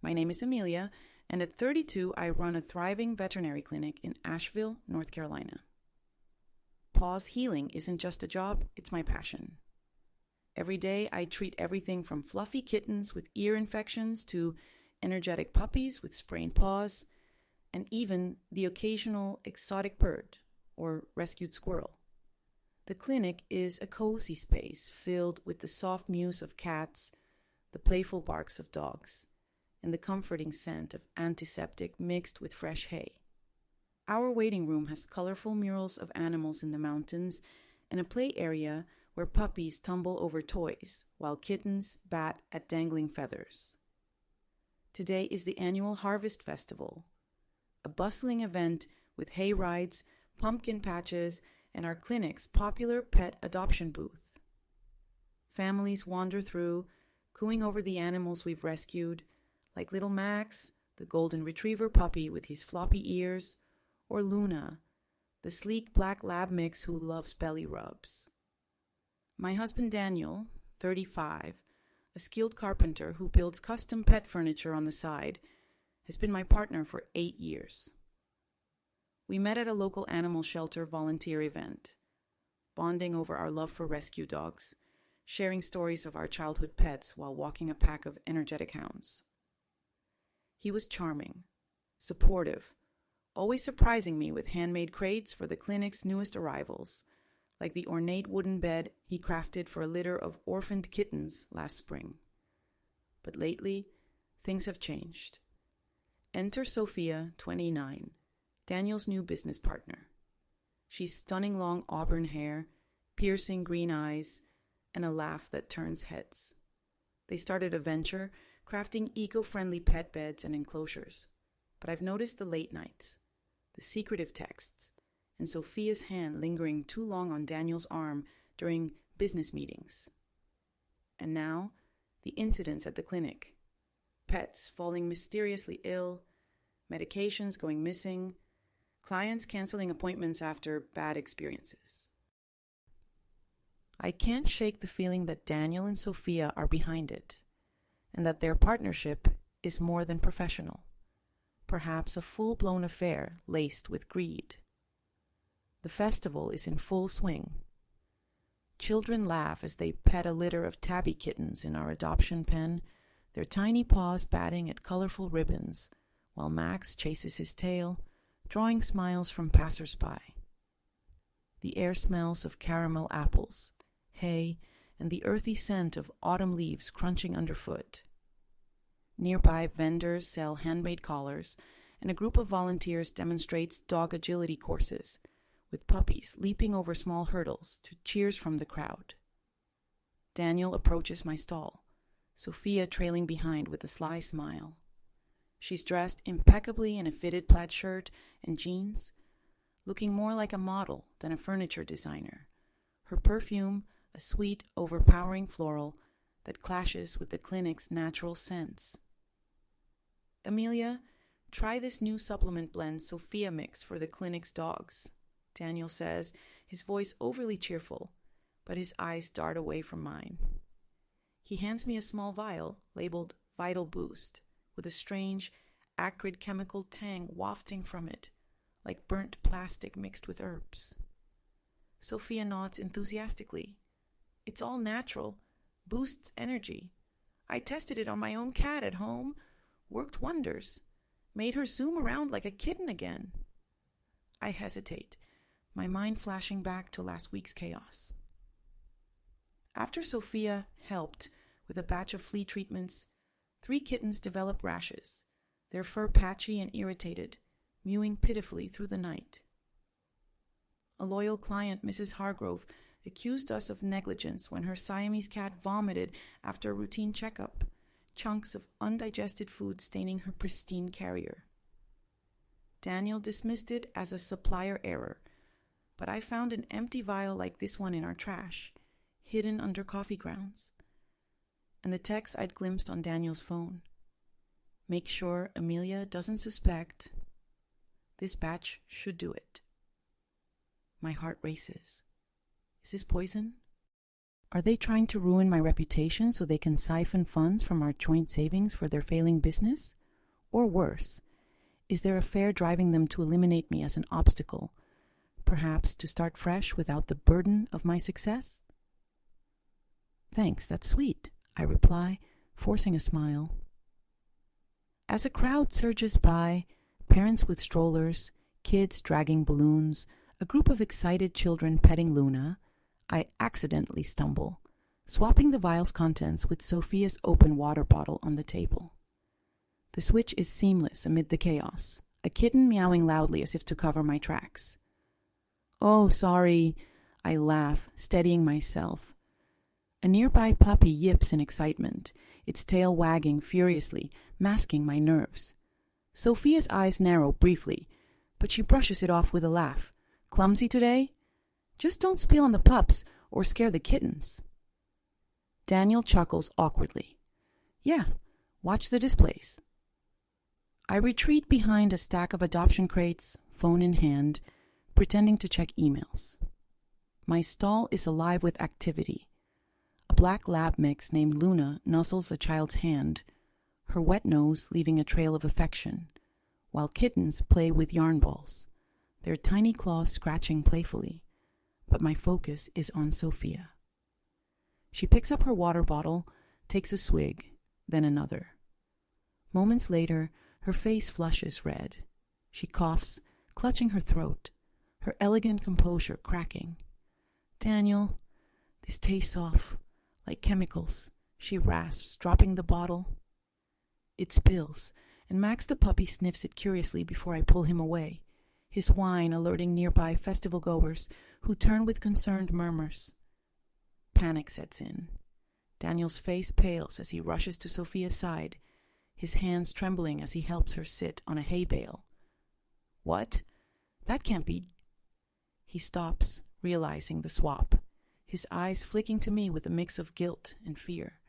My name is Amelia, and at 32, I run a thriving veterinary clinic in Asheville, North Carolina. Paws healing isn't just a job, it's my passion. Every day, I treat everything from fluffy kittens with ear infections to energetic puppies with sprained paws, and even the occasional exotic bird or rescued squirrel. The clinic is a cozy space filled with the soft mews of cats, the playful barks of dogs, and the comforting scent of antiseptic mixed with fresh hay. Our waiting room has colorful murals of animals in the mountains and a play area where puppies tumble over toys while kittens bat at dangling feathers. Today is the annual Harvest Festival, a bustling event with hay rides, pumpkin patches, and our clinic's popular pet adoption booth. Families wander through, cooing over the animals we've rescued, like little Max, the golden retriever puppy with his floppy ears, or Luna, the sleek black lab mix who loves belly rubs. My husband Daniel, 35, a skilled carpenter who builds custom pet furniture on the side, has been my partner for 8 years. We met at a local animal shelter volunteer event, bonding over our love for rescue dogs, sharing stories of our childhood pets while walking a pack of energetic hounds. He was charming, supportive, always surprising me with handmade crates for the clinic's newest arrivals, like the ornate wooden bed he crafted for a litter of orphaned kittens last spring. But lately, things have changed. Enter Sophia, 29, Daniel's new business partner. She's stunning long auburn hair, piercing green eyes, and a laugh that turns heads. They started a venture, crafting eco-friendly pet beds and enclosures. But I've noticed the late nights, the secretive texts, and Sophia's hand lingering too long on Daniel's arm during business meetings. And now, the incidents at the clinic. Pets falling mysteriously ill, medications going missing, clients canceling appointments after bad experiences. I can't shake the feeling that Daniel and Sophia are behind it, and that their partnership is more than professional, perhaps a full-blown affair laced with greed. The festival is in full swing. Children laugh as they pet a litter of tabby kittens in our adoption pen, their tiny paws batting at colorful ribbons, while Max chases his tail, drawing smiles from passers-by. The air smells of caramel apples, hay, and the earthy scent of autumn leaves crunching underfoot. Nearby, vendors sell handmade collars, and a group of volunteers demonstrates dog agility courses, with puppies leaping over small hurdles to cheers from the crowd. Daniel approaches my stall, Sophia trailing behind with a sly smile. She's dressed impeccably in a fitted plaid shirt and jeans, looking more like a model than a furniture designer. Her perfume, a sweet, overpowering floral that clashes with the clinic's natural scents. Amelia, try this new supplement blend Sophia mix for the clinic's dogs, Daniel says, his voice overly cheerful, but his eyes dart away from mine. He hands me a small vial labeled Vital Boost, with a strange, acrid chemical tang wafting from it, like burnt plastic mixed with herbs. Sophia nods enthusiastically. It's all natural, boosts energy. I tested it on my own cat at home, worked wonders, made her zoom around like a kitten again. I hesitate, my mind flashing back to last week's chaos. After Sophia helped with a batch of flea treatments, 3 kittens developed rashes, their fur patchy and irritated, mewing pitifully through the night. A loyal client, Mrs. Hargrove, accused us of negligence when her Siamese cat vomited after a routine checkup, chunks of undigested food staining her pristine carrier. Daniel dismissed it as a supplier error, but I found an empty vial like this one in our trash, hidden under coffee grounds, and the text I'd glimpsed on Daniel's phone. Make sure Amelia doesn't suspect. This batch should do it. My heart races. Is this poison? Are they trying to ruin my reputation so they can siphon funds from our joint savings for their failing business? Or worse, is their affair driving them to eliminate me as an obstacle, perhaps to start fresh without the burden of my success? Thanks, that's sweet, I reply, forcing a smile. As a crowd surges by, parents with strollers, kids dragging balloons, a group of excited children petting Luna, I accidentally stumble, swapping the vial's contents with Sophia's open water bottle on the table. The switch is seamless amid the chaos, a kitten meowing loudly as if to cover my tracks. Oh, sorry, I laugh, steadying myself. A nearby puppy yips in excitement, its tail wagging furiously, masking my nerves. Sophia's eyes narrow briefly, but she brushes it off with a laugh. Clumsy today? Just don't spill on the pups or scare the kittens. Daniel chuckles awkwardly. Yeah, watch the displays. I retreat behind a stack of adoption crates, phone in hand, pretending to check emails. My stall is alive with activity. A black lab mix named Luna nuzzles a child's hand, her wet nose leaving a trail of affection, while kittens play with yarn balls, their tiny claws scratching playfully. But my focus is on Sophia. She picks up her water bottle, takes a swig, then another. Moments later, her face flushes red. She coughs, clutching her throat, her elegant composure cracking. Daniel, this tastes off, like chemicals, she rasps, dropping the bottle. It spills, and Max the puppy sniffs it curiously before I pull him away, his whine alerting nearby festival-goers who turn with concerned murmurs. Panic sets in. Daniel's face pales as he rushes to Sophia's side, his hands trembling as he helps her sit on a hay bale. What? That can't be. He stops, realizing the swap, his eyes flicking to me with a mix of guilt and fear.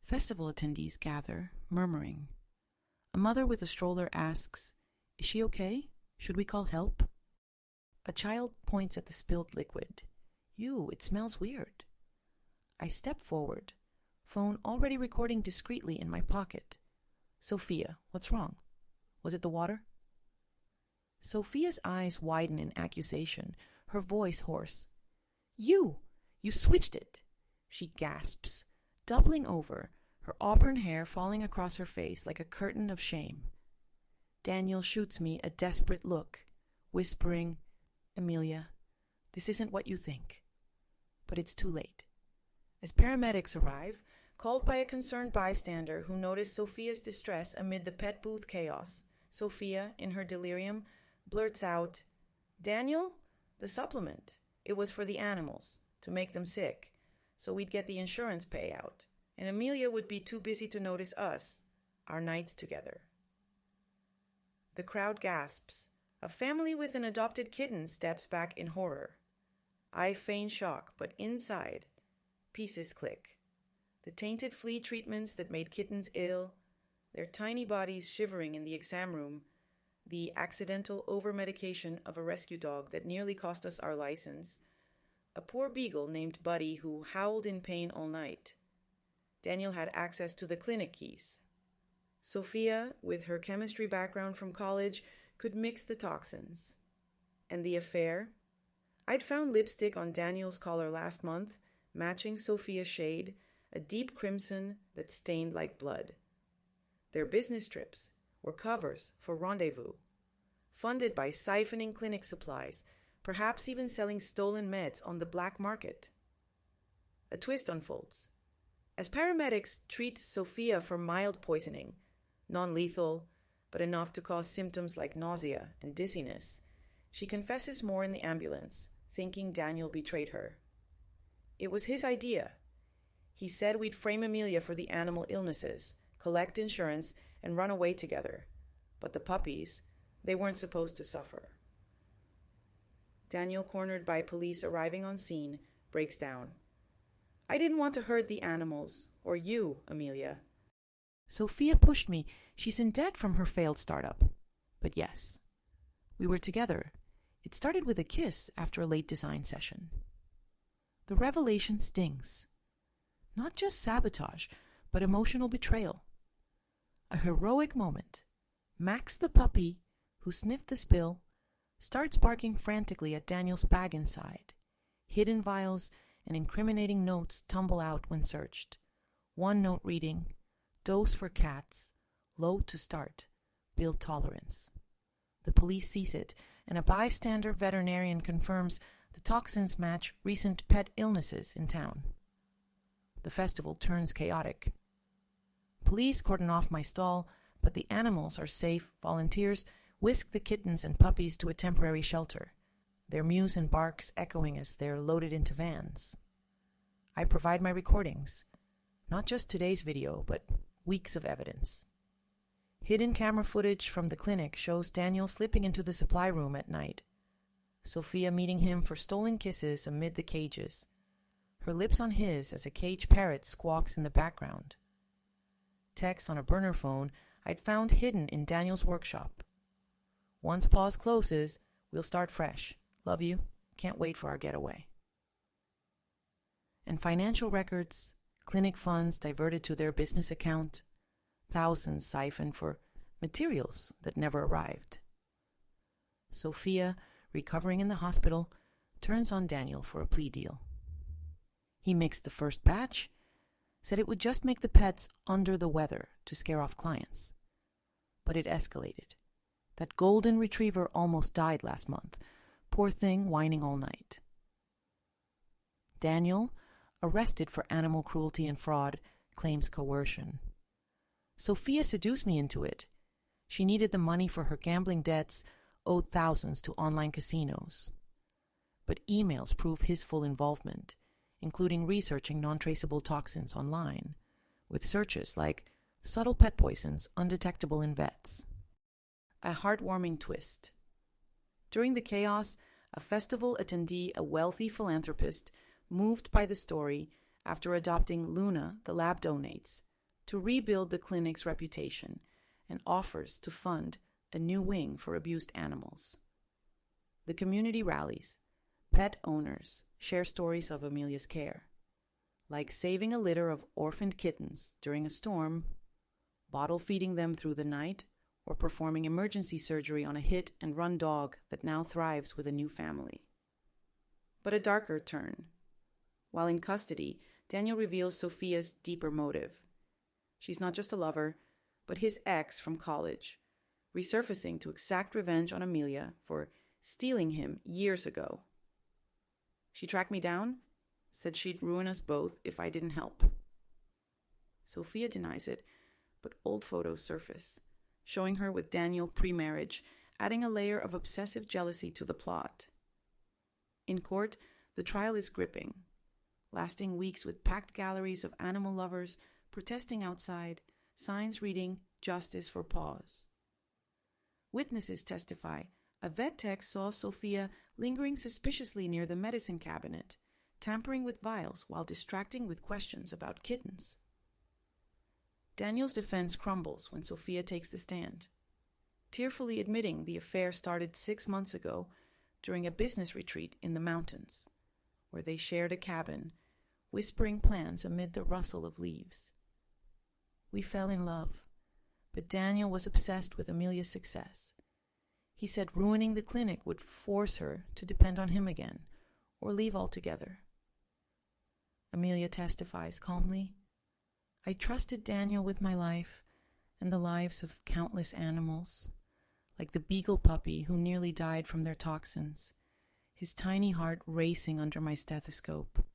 Festival attendees gather, murmuring. A mother with a stroller asks, "Is she okay? Should we call help?" A child points at the spilled liquid. "Ew, it smells weird." I step forward, phone already recording discreetly in my pocket. Sophia, what's wrong? Was it the water? Sophia's eyes widen in accusation, her voice hoarse. You switched it, she gasps, doubling over, her auburn hair falling across her face like a curtain of shame. Daniel shoots me a desperate look, whispering, "Amelia, this isn't what you think." But it's too late. As paramedics arrive, called by a concerned bystander who noticed Sophia's distress amid the pet booth chaos, Sophia, in her delirium, blurts out, "Daniel, the supplement. It was for the animals, to make them sick, so we'd get the insurance payout, and Amelia would be too busy to notice us, our nights together." The crowd gasps. A family with an adopted kitten steps back in horror. I feign shock, but inside, pieces click. The tainted flea treatments that made kittens ill, their tiny bodies shivering in the exam room, the accidental over-medication of a rescue dog that nearly cost us our license, a poor beagle named Buddy who howled in pain all night. Daniel had access to the clinic keys. Sophia, with her chemistry background from college, could mix the toxins. And the affair? I'd found lipstick on Daniel's collar last month, matching Sophia's shade, a deep crimson that stained like blood. Their business trips were covers for Rendezvous, funded by siphoning clinic supplies, perhaps even selling stolen meds on the black market. A twist unfolds. As paramedics treat Sophia for mild poisoning, non-lethal, but enough to cause symptoms like nausea and dizziness, she confesses more in the ambulance, thinking Daniel betrayed her. It was his idea. He said we'd frame Amelia for the animal illnesses, collect insurance, and run away together. But the puppies, they weren't supposed to suffer. Daniel, cornered by police arriving on scene, breaks down. "I didn't want to hurt the animals, or you, Amelia. Sophia pushed me. She's in debt from her failed startup." But yes, we were together. It started with a kiss after a late design session. The revelation stings. Not just sabotage, but emotional betrayal. A heroic moment. Max the puppy, who sniffed the spill, starts barking frantically at Daniel's bag inside. Hidden vials and incriminating notes tumble out when searched. One note reading, "Dose for cats, low to start, build tolerance." The police seize it, and a bystander veterinarian confirms the toxins match recent pet illnesses in town. The festival turns chaotic. Police cordon off my stall, but the animals are safe. Volunteers whisk the kittens and puppies to a temporary shelter, their mews and barks echoing as they're loaded into vans. I provide my recordings, not just today's video, but weeks of evidence. Hidden camera footage from the clinic shows Daniel slipping into the supply room at night, Sophia meeting him for stolen kisses amid the cages, her lips on his as a cage parrot squawks in the background. Texts on a burner phone I'd found hidden in Daniel's workshop. "Once pause closes, we'll start fresh. Love you. Can't wait for our getaway." And financial records, clinic funds diverted to their business account, thousands siphoned for materials that never arrived. Sophia, recovering in the hospital, turns on Daniel for a plea deal. He mixed the first batch, said it would just make the pets under the weather to scare off clients. But it escalated. That golden retriever almost died last month, poor thing whining all night. Daniel, arrested for animal cruelty and fraud, claims coercion. Sophia seduced me into it. She needed the money for her gambling debts, owed thousands to online casinos. But emails prove his full involvement, including researching non-traceable toxins online, with searches like "subtle pet poisons undetectable in vets." A heartwarming twist. During the chaos, a festival attendee, a wealthy philanthropist, moved by the story after adopting Luna, the lab donates, to rebuild the clinic's reputation and offers to fund a new wing for abused animals. The community rallies. Pet owners share stories of Amelia's care, like saving a litter of orphaned kittens during a storm, bottle feeding them through the night, or performing emergency surgery on a hit-and-run dog that now thrives with a new family. But a darker turn. While in custody, Daniel reveals Sophia's deeper motive. She's not just a lover, but his ex from college, resurfacing to exact revenge on Amelia for stealing him years ago. She tracked me down, said she'd ruin us both if I didn't help. Sophia denies it, but old photos surface, showing her with Daniel pre-marriage, adding a layer of obsessive jealousy to the plot. In court, the trial is gripping, lasting weeks with packed galleries of animal lovers protesting outside, signs reading "Justice for Paws." Witnesses testify a vet tech saw Sophia lingering suspiciously near the medicine cabinet, tampering with vials while distracting with questions about kittens. Daniel's defense crumbles when Sophia takes the stand, tearfully admitting the affair started 6 months ago during a business retreat in the mountains, where they shared a cabin, whispering plans amid the rustle of leaves. We fell in love, but Daniel was obsessed with Amelia's success. He said ruining the clinic would force her to depend on him again, or leave altogether. Amelia testifies calmly, "I trusted Daniel with my life and the lives of countless animals, like the beagle puppy who nearly died from their toxins, his tiny heart racing under my stethoscope.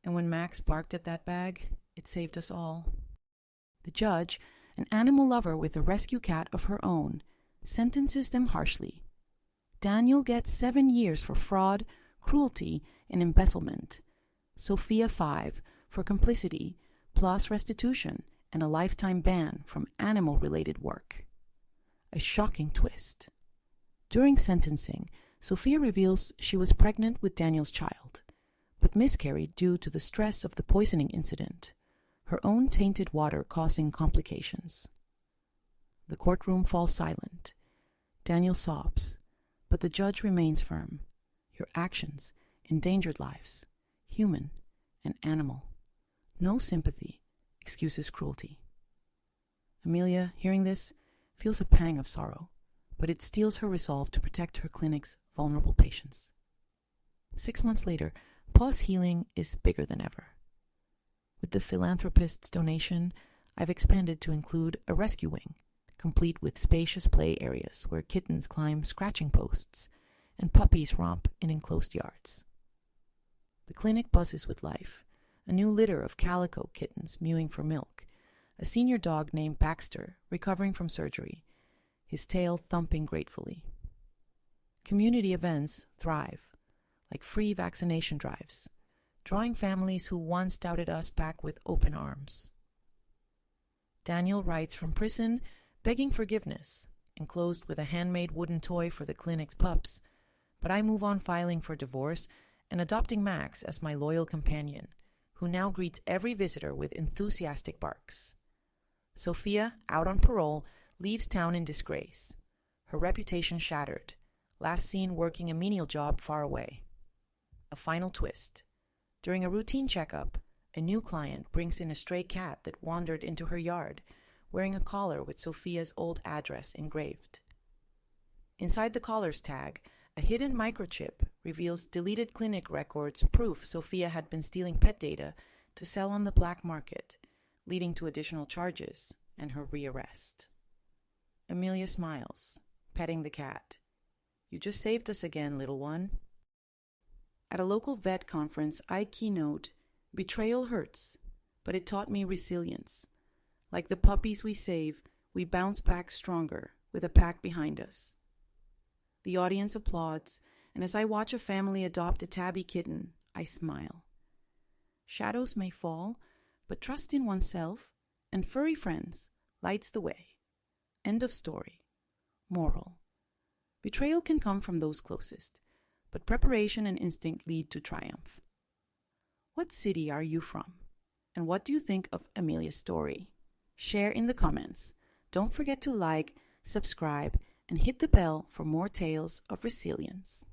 And when Max barked at that bag, it saved us all." The judge, an animal lover with a rescue cat of her own, sentences them harshly. Daniel gets 7 years for fraud, cruelty, and embezzlement. Sophia 5 for complicity, plus restitution and a lifetime ban from animal-related work. A shocking twist. During sentencing, Sophia reveals she was pregnant with Daniel's child, but miscarried due to the stress of the poisoning incident, her own tainted water causing complications. The courtroom falls silent. Daniel sobs, but the judge remains firm. Your actions endangered lives. human, an animal. No sympathy excuses cruelty. Amelia, hearing this, feels a pang of sorrow, but it steels her resolve to protect her clinic's vulnerable patients. 6 months later, Paw's healing is bigger than ever. With the philanthropist's donation, I've expanded to include a rescue wing, complete with spacious play areas where kittens climb scratching posts and puppies romp in enclosed yards. The clinic buzzes with life, a new litter of calico kittens mewing for milk, a senior dog named Baxter recovering from surgery, his tail thumping gratefully. Community events thrive, like free vaccination drives, drawing families who once doubted us back with open arms. Daniel writes from prison, begging forgiveness, enclosed with a handmade wooden toy for the clinic's pups, but I move on filing for divorce and adopting Max as my loyal companion, who now greets every visitor with enthusiastic barks. Sophia, out on parole, leaves town in disgrace, her reputation shattered, last seen working a menial job far away. A final twist. During a routine checkup, a new client brings in a stray cat that wandered into her yard, wearing a collar with Sophia's old address engraved. Inside the collar's tag, a hidden microchip reveals deleted clinic records, proof Sophia had been stealing pet data to sell on the black market, leading to additional charges and her rearrest. Amelia smiles, petting the cat. "You just saved us again, little one." At a local vet conference, I keynote, "Betrayal hurts, but it taught me resilience. Like the puppies we save, we bounce back stronger with a pack behind us." The audience applauds, and as I watch a family adopt a tabby kitten, I smile. Shadows may fall, but trust in oneself and furry friends lights the way. End of story. Moral: betrayal can come from those closest, but preparation and instinct lead to triumph. What city are you from? And what do you think of Amelia's story? Share in the comments. Don't forget to like, subscribe, and hit the bell for more tales of resilience.